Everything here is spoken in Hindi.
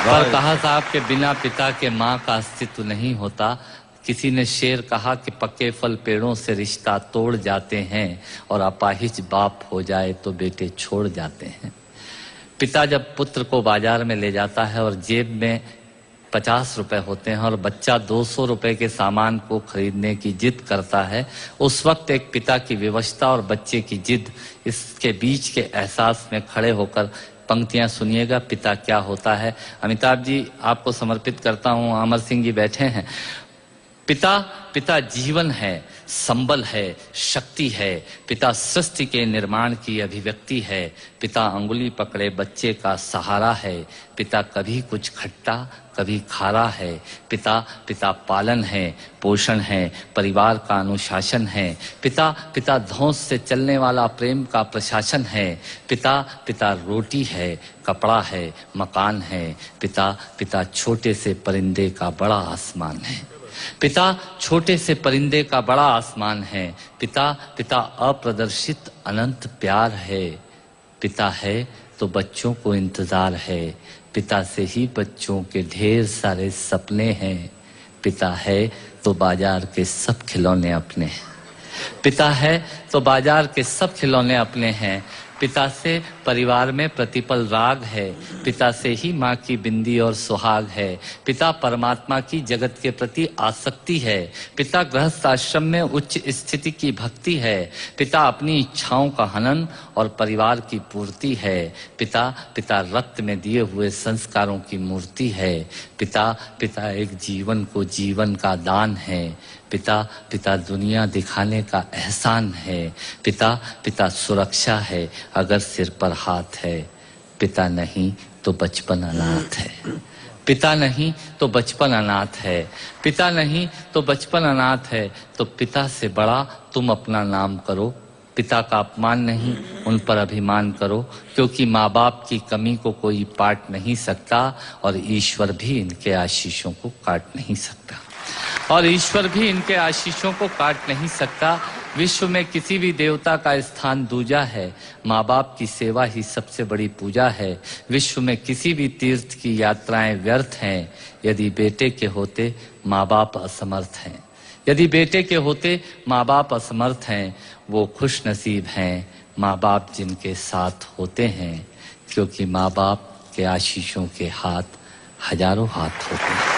पर कहा साहब के बिना पिता के माँ का अस्तित्व नहीं होता। किसी ने शेर कहा कि पक्के फल पेड़ों से रिश्ता तोड़ जाते हैं और अपाहिज बाप हो जाए तो बेटे छोड़ जाते हैं। पिता जब पुत्र को बाजार में ले जाता है और जेब में 50 रुपए होते हैं और बच्चा 200 रुपए के सामान को खरीदने की जिद करता है, उस वक्त एक पिता की विवशता और बच्चे की जिद, इसके बीच के एहसास में खड़े होकर पंक्तियां सुनिएगा। पिता क्या होता है। अमिताभ जी आपको समर्पित करता हूं। अमर सिंह जी बैठे हैं। पिता जीवन है, संबल है, शक्ति है। पिता सृष्टि के निर्माण की अभिव्यक्ति है। पिता अंगुली पकड़े बच्चे का सहारा है। पिता कभी कुछ खट्टा कभी खारा है। पिता पालन है, पोषण है, परिवार का अनुशासन है। पिता धौंस से चलने वाला प्रेम का प्रशासन है। पिता रोटी है, कपड़ा है, मकान है। पिता छोटे से परिंदे का बड़ा आसमान है। पिता छोटे से परिंदे का बड़ा आसमान है। पिता अप्रदर्शित अनंत प्यार है। पिता है तो बच्चों को इंतजार है। पिता से ही बच्चों के ढेर सारे सपने हैं। पिता है तो बाजार के सब खिलौने अपने हैं। पिता है तो बाजार के सब खिलौने अपने हैं। पिता से परिवार में प्रतिपल राग है। पिता से ही माँ की बिंदी और सुहाग है। पिता परमात्मा की जगत के प्रति आसक्ति है। पिता गृहस्थ आश्रम में उच्च स्थिति की भक्ति है। पिता अपनी इच्छाओं का हनन और परिवार की पूर्ति है। पिता रक्त में दिए हुए संस्कारों की मूर्ति है। पिता एक जीवन को जीवन का दान है। पिता दुनिया दिखाने का एहसान है। पिता सुरक्षा है अगर सिर पर हाथ है। पिता नहीं तो बचपन अनाथ है। पिता नहीं तो बचपन अनाथ है। पिता नहीं तो बचपन अनाथ है। तो पिता से बड़ा तुम अपना नाम करो। पिता का अपमान नहीं, उन पर अभिमान करो, क्योंकि माँ बाप की कमी को कोई पाट नहीं सकता और ईश्वर भी इनके आशीषों को काट नहीं सकता। विश्व में किसी भी देवता का स्थान दूजा है। माँ बाप की सेवा ही सबसे बड़ी पूजा है। विश्व में किसी भी तीर्थ की यात्राएं व्यर्थ हैं यदि बेटे के होते माँ बाप असमर्थ हैं। वो खुश नसीब हैं माँ बाप जिनके साथ होते हैं, क्योंकि माँ बाप के आशीषों के हाथ हजारों हाथ होते हैं।